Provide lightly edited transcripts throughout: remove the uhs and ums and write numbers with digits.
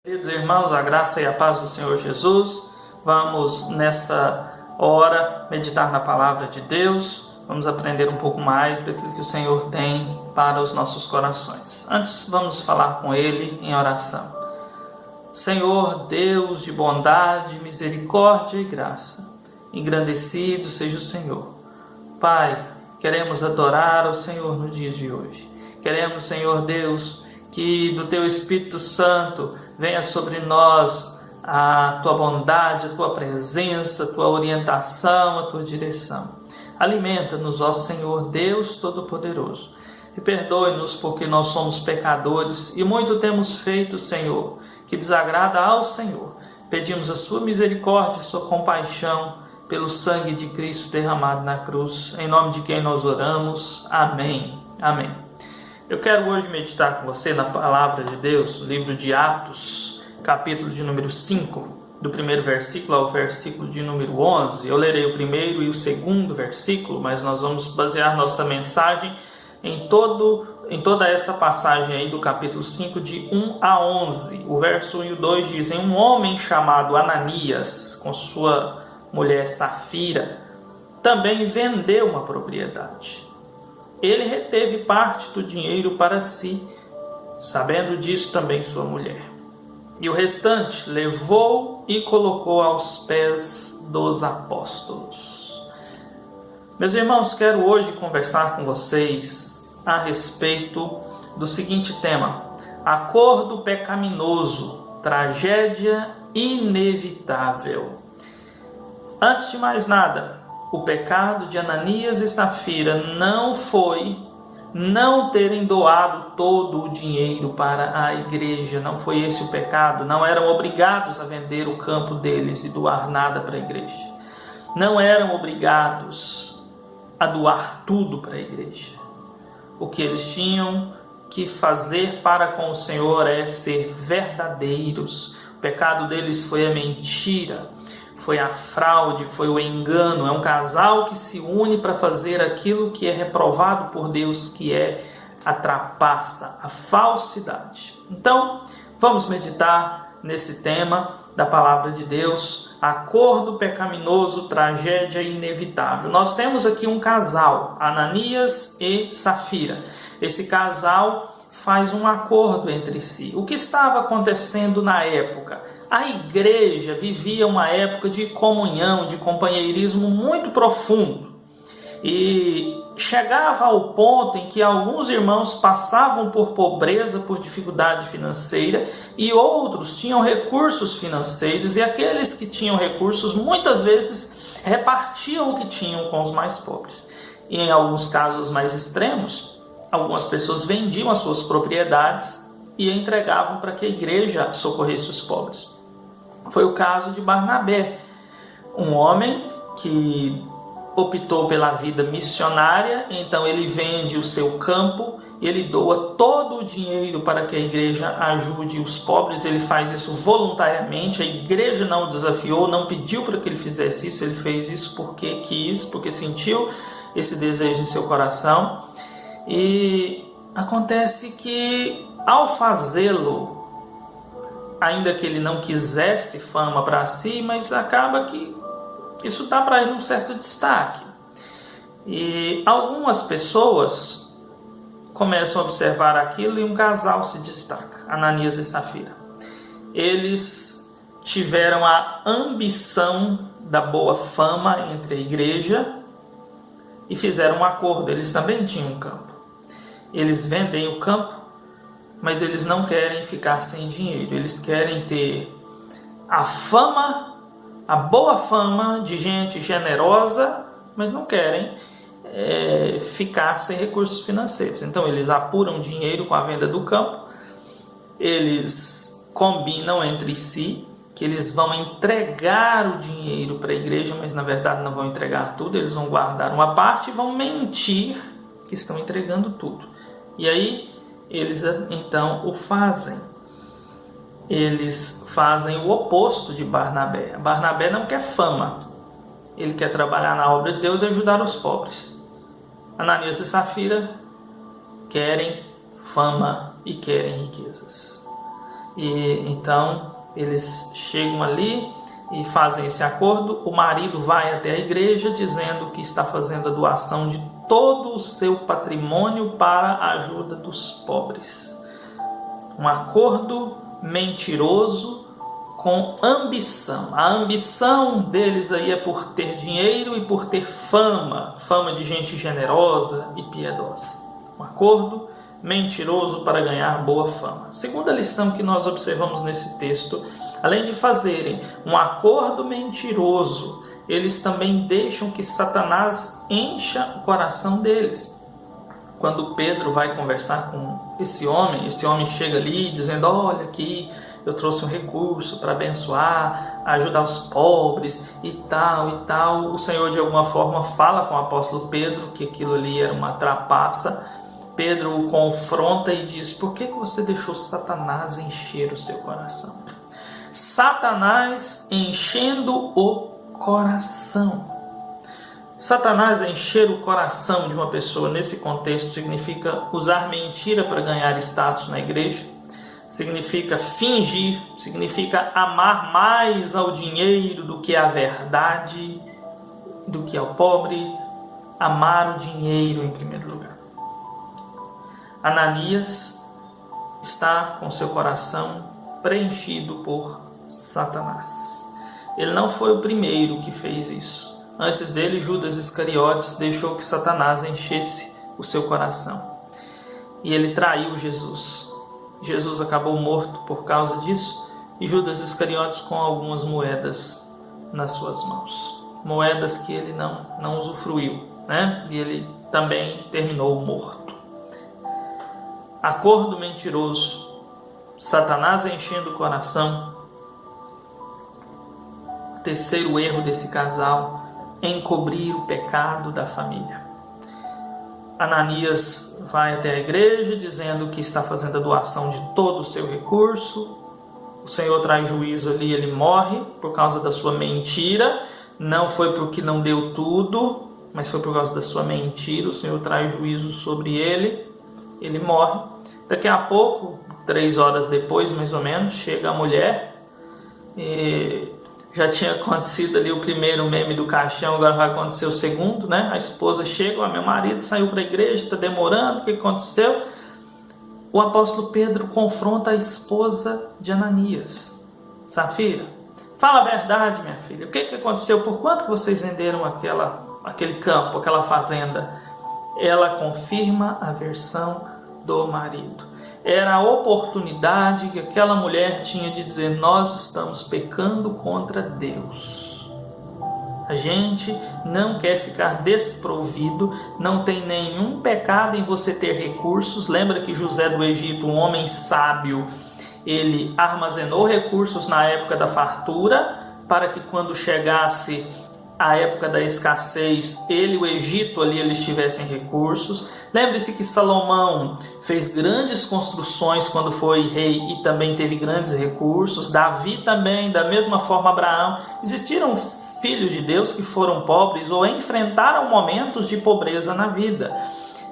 Queridos irmãos, a graça e a paz do Senhor Jesus, vamos nessa hora meditar na palavra de Deus, vamos aprender um pouco mais daquilo que o Senhor tem para os nossos corações. Antes, vamos falar com Ele em oração. Senhor, Deus de bondade, misericórdia e graça, engrandecido seja o Senhor. Pai, queremos adorar ao Senhor no dia de hoje. Queremos, Senhor Deus, que do Teu Espírito Santo venha sobre nós a Tua bondade, a Tua presença, a Tua orientação, a Tua direção. Alimenta-nos, ó Senhor Deus Todo-Poderoso, e perdoe-nos porque nós somos pecadores e muito temos feito, Senhor, que desagrada ao Senhor. Pedimos a Sua misericórdia e Sua compaixão pelo sangue de Cristo derramado na cruz, em nome de quem nós oramos. Amém. Amém. Eu quero hoje meditar com você na palavra de Deus, no livro de Atos, capítulo de número 5, do primeiro versículo ao versículo de número 11. Eu lerei o primeiro e o segundo versículo, mas nós vamos basear nossa mensagem em toda essa passagem aí do capítulo 5, de 1 a 11. O verso 1 e o 2 dizem: um homem chamado Ananias, com sua mulher Safira, também vendeu uma propriedade. Ele reteve parte do dinheiro para si, sabendo disso também sua mulher. E o restante levou e colocou aos pés dos apóstolos. Meus irmãos, quero hoje conversar com vocês a respeito do seguinte tema: acordo pecaminoso, tragédia inevitável. Antes de mais nada, o pecado de Ananias e Safira não foi não terem doado todo o dinheiro para a igreja. Não foi esse o pecado. Não eram obrigados a vender o campo deles e doar nada para a igreja. Não eram obrigados a doar tudo para a igreja. O que eles tinham que fazer para com o Senhor é ser verdadeiros. O pecado deles foi a mentira, foi a fraude, foi o engano. É um casal que se une para fazer aquilo que é reprovado por Deus, que é a trapaça, a falsidade. Então, vamos meditar nesse tema da palavra de Deus: acordo pecaminoso, tragédia inevitável. Nós temos aqui um casal, Ananias e Safira. Esse casal faz um acordo entre si. O que estava acontecendo na época? A igreja vivia uma época de comunhão, de companheirismo muito profundo. E chegava ao ponto em que alguns irmãos passavam por pobreza, por dificuldade financeira, e outros tinham recursos financeiros, e aqueles que tinham recursos muitas vezes repartiam o que tinham com os mais pobres. E em alguns casos mais extremos, algumas pessoas vendiam as suas propriedades e entregavam para que a igreja socorresse os pobres. Foi o caso de Barnabé, um homem que optou pela vida missionária. Então ele vende o seu campo, ele doa todo o dinheiro para que a igreja ajude os pobres. Ele faz isso voluntariamente, a igreja não o desafiou, não pediu para que ele fizesse isso, ele fez isso porque quis, porque sentiu esse desejo em seu coração. E acontece que ao fazê-lo, ainda que ele não quisesse fama para si, mas acaba que isso dá para ele um certo destaque. E algumas pessoas começam a observar aquilo e um casal se destaca, Ananias e Safira. Eles tiveram a ambição da boa fama entre a igreja e fizeram um acordo. Eles também tinham um campo. Eles vendem o campo, mas eles não querem ficar sem dinheiro. Eles querem ter a fama, a boa fama de gente generosa, mas não querem ficar sem recursos financeiros. Então eles apuram dinheiro com a venda do campo. Eles combinam entre si que eles vão entregar o dinheiro para a igreja, mas na verdade não vão entregar tudo. Eles vão guardar uma parte e vão mentir que estão entregando tudo. E aí eles então o fazem. Eles fazem o oposto de Barnabé. Barnabé não quer fama. Ele quer trabalhar na obra de Deus e ajudar os pobres. Ananias e Safira querem fama e querem riquezas. E então eles chegam ali e fazem esse acordo. O marido vai até a igreja dizendo que está fazendo a doação de todo o seu patrimônio para a ajuda dos pobres. Um acordo mentiroso com ambição. A ambição deles aí é por ter dinheiro e por ter fama de gente generosa e piedosa. Um acordo mentiroso para ganhar boa fama. Segunda lição que nós observamos nesse texto, além de fazerem um acordo mentiroso, eles também deixam que Satanás encha o coração deles. Quando Pedro vai conversar com esse homem chega ali dizendo: olha aqui, eu trouxe um recurso para abençoar, ajudar os pobres e tal. O Senhor de alguma forma fala com o apóstolo Pedro que aquilo ali era uma trapaça. Pedro o confronta e diz: por que você deixou Satanás encher o seu coração? Satanás enchendo o coração. Satanás encher o coração de uma pessoa nesse contexto significa usar mentira para ganhar status na igreja, significa fingir, significa amar mais ao dinheiro do que à verdade, do que ao pobre, amar o dinheiro em primeiro lugar. Ananias está com seu coração preenchido por Satanás. Ele não foi o primeiro que fez isso. Antes dele, Judas Iscariotes deixou que Satanás enchesse o seu coração. E ele traiu Jesus. Jesus acabou morto por causa disso. E Judas Iscariotes com algumas moedas nas suas mãos. Moedas que ele não usufruiu, né? E ele também terminou morto. Acordo mentiroso, Satanás enchendo o coração. Terceiro erro desse casal, encobrir o pecado da família. Ananias vai até a igreja dizendo que está fazendo a doação de todo o seu recurso. O Senhor traz juízo ali, ele morre por causa da sua mentira. Não foi porque não deu tudo, mas foi por causa da sua mentira. O Senhor traz juízo sobre ele. Ele morre. Daqui a pouco, 3 horas depois, mais ou menos, chega a mulher. E já tinha acontecido ali o primeiro meme do caixão, agora vai acontecer o segundo, né? A esposa chega: meu marido saiu para a igreja, está demorando, o que aconteceu? O apóstolo Pedro confronta a esposa de Ananias. Safira, fala a verdade, minha filha. O que aconteceu? Por quanto que vocês venderam aquele campo, aquela fazenda? Ela confirma a versão do marido. Era a oportunidade que aquela mulher tinha de dizer: nós estamos pecando contra Deus. A gente não quer ficar desprovido, não tem nenhum pecado em você ter recursos. Lembra que José do Egito, um homem sábio, ele armazenou recursos na época da fartura, para que quando chegasse a época da escassez, o Egito ali, eles tivessem recursos. Lembre-se que Salomão fez grandes construções quando foi rei e também teve grandes recursos. Davi também, da mesma forma Abraão. Existiram filhos de Deus que foram pobres ou enfrentaram momentos de pobreza na vida.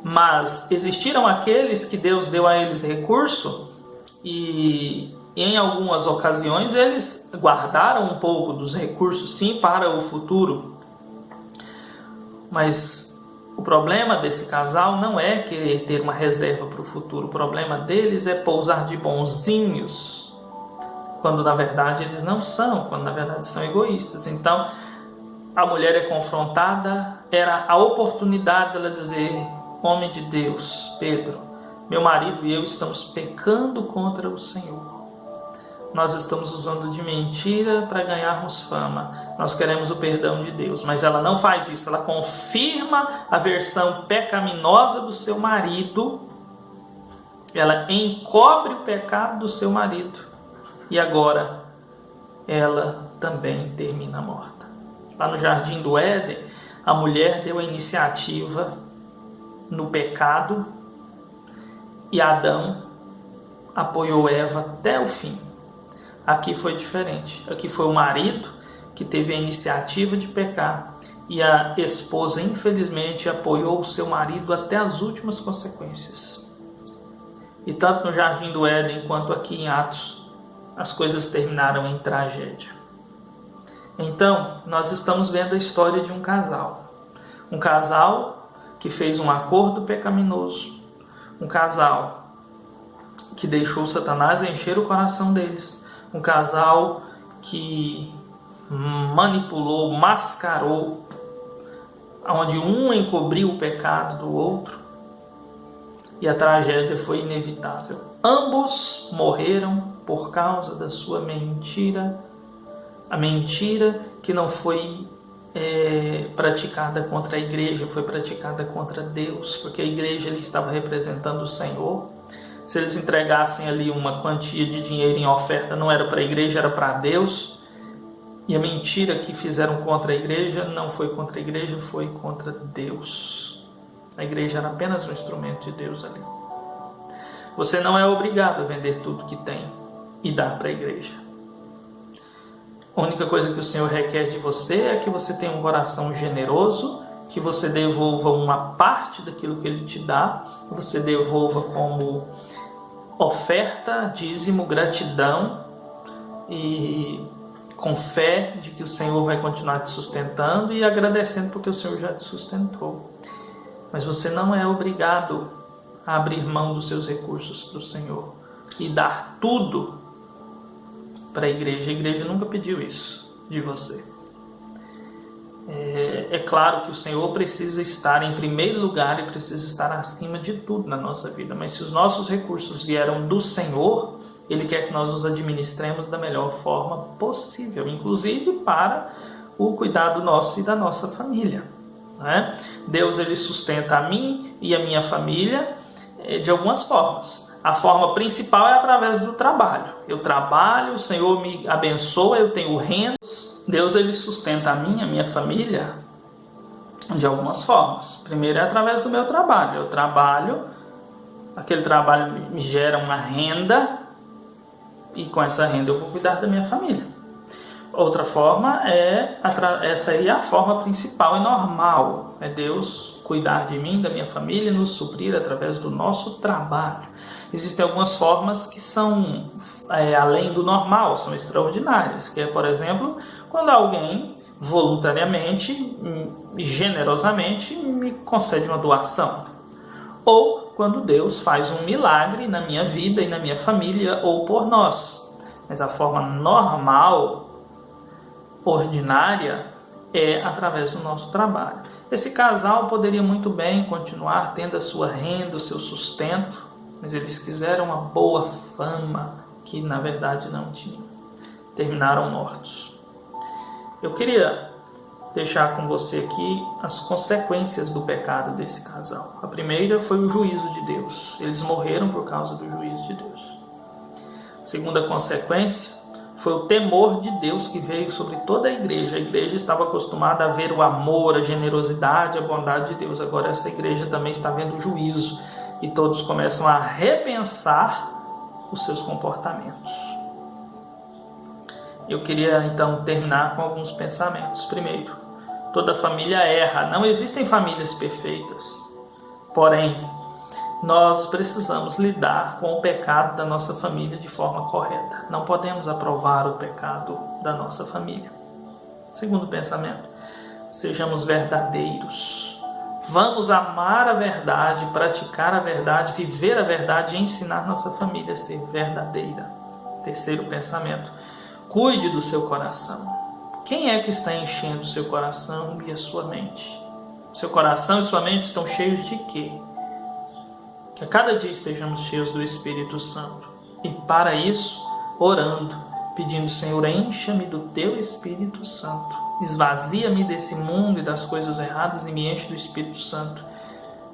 Mas existiram aqueles que Deus deu a eles recurso e em algumas ocasiões eles guardaram um pouco dos recursos, sim, para o futuro. Mas o problema desse casal não é querer ter uma reserva para o futuro. O problema deles é pousar de bonzinhos, quando na verdade eles não são, quando na verdade são egoístas. Então a mulher é confrontada, era a oportunidade dela dizer: homem de Deus, Pedro, meu marido e eu estamos pecando contra o Senhor. Nós estamos usando de mentira para ganharmos fama. Nós queremos o perdão de Deus. Mas ela não faz isso. Ela confirma a versão pecaminosa do seu marido. Ela encobre o pecado do seu marido. E agora ela também termina morta. Lá no Jardim do Éden, a mulher deu a iniciativa no pecado. E Adão apoiou Eva até o fim. Aqui foi diferente. Aqui foi o marido que teve a iniciativa de pecar e a esposa, infelizmente, apoiou o seu marido até as últimas consequências. E tanto no Jardim do Éden quanto aqui em Atos, as coisas terminaram em tragédia. Então, nós estamos vendo a história de um casal. Um casal que fez um acordo pecaminoso. Um casal que deixou Satanás encher o coração deles. Um casal que manipulou, mascarou, onde um encobriu o pecado do outro. E a tragédia foi inevitável. Ambos morreram por causa da sua mentira. A mentira que não foi praticada contra a igreja, foi praticada contra Deus, porque a igreja ali estava representando o Senhor. Se eles entregassem ali uma quantia de dinheiro em oferta, não era para a igreja, era para Deus. E a mentira que fizeram contra a igreja não foi contra a igreja, foi contra Deus. A igreja era apenas um instrumento de Deus ali. Você não é obrigado a vender tudo que tem e dar para a igreja. A única coisa que o Senhor requer de você é que você tenha um coração generoso, que você devolva uma parte daquilo que Ele te dá, que você devolva como oferta, dízimo, gratidão e com fé de que o Senhor vai continuar te sustentando e agradecendo porque o Senhor já te sustentou. Mas você não é obrigado a abrir mão dos seus recursos para o Senhor e dar tudo para a igreja. A igreja nunca pediu isso de você. É claro que o Senhor precisa estar em primeiro lugar e precisa estar acima de tudo na nossa vida. Mas se os nossos recursos vieram do Senhor, Ele quer que nós os administremos da melhor forma possível, inclusive para o cuidado nosso e da nossa família. Né? Deus ele sustenta a mim e a minha família de algumas formas. A forma principal é através do trabalho. Eu trabalho, o Senhor me abençoa, eu tenho rendas. Deus ele sustenta a mim, a minha família, de algumas formas. Primeiro é através do meu trabalho. Eu trabalho, aquele trabalho me gera uma renda e com essa renda eu vou cuidar da minha família. Outra forma essa aí é a forma principal e normal. É Deus cuidar de mim, da minha família, nos suprir através do nosso trabalho. Existem algumas formas que são além do normal, são extraordinárias, que é, por exemplo, quando alguém voluntariamente, generosamente, me concede uma doação. Ou quando Deus faz um milagre na minha vida e na minha família ou por nós. Mas a forma normal, ordinária, é através do nosso trabalho. Esse casal poderia muito bem continuar tendo a sua renda, o seu sustento, mas eles quiseram uma boa fama que na verdade não tinham. Terminaram mortos. Eu queria deixar com você aqui as consequências do pecado desse casal. A primeira foi o juízo de Deus. Eles morreram por causa do juízo de Deus. A segunda consequência foi o temor de Deus que veio sobre toda a igreja. A igreja estava acostumada a ver o amor, a generosidade, a bondade de Deus. Agora essa igreja também está vendo o juízo. E todos começam a repensar os seus comportamentos. Eu queria então terminar com alguns pensamentos. Primeiro, toda família erra. Não existem famílias perfeitas. Porém, nós precisamos lidar com o pecado da nossa família de forma correta. Não podemos aprovar o pecado da nossa família. Segundo pensamento, sejamos verdadeiros. Vamos amar a verdade, praticar a verdade, viver a verdade e ensinar nossa família a ser verdadeira. Terceiro pensamento, cuide do seu coração. Quem é que está enchendo o seu coração e a sua mente? Seu coração e sua mente estão cheios de quê? Que a cada dia estejamos cheios do Espírito Santo. E para isso, orando, pedindo, Senhor, encha-me do Teu Espírito Santo. Esvazia-me desse mundo e das coisas erradas e me enche do Espírito Santo.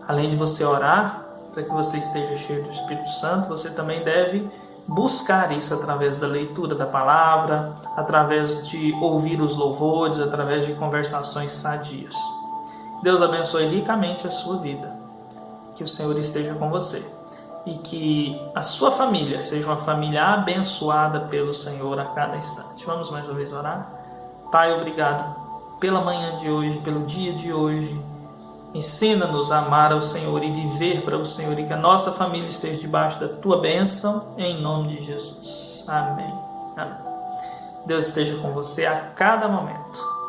Além de você orar, para que você esteja cheio do Espírito Santo, você também deve buscar isso através da leitura da palavra, através de ouvir os louvores, através de conversações sadias. Deus abençoe ricamente a sua vida. Que o Senhor esteja com você e que a sua família seja uma família abençoada pelo Senhor a cada instante. Vamos mais uma vez orar? Pai, obrigado pela manhã de hoje, pelo dia de hoje. Ensina-nos a amar ao Senhor e viver para o Senhor e que a nossa família esteja debaixo da Tua bênção, em nome de Jesus. Amém. Amém. Deus esteja com você a cada momento.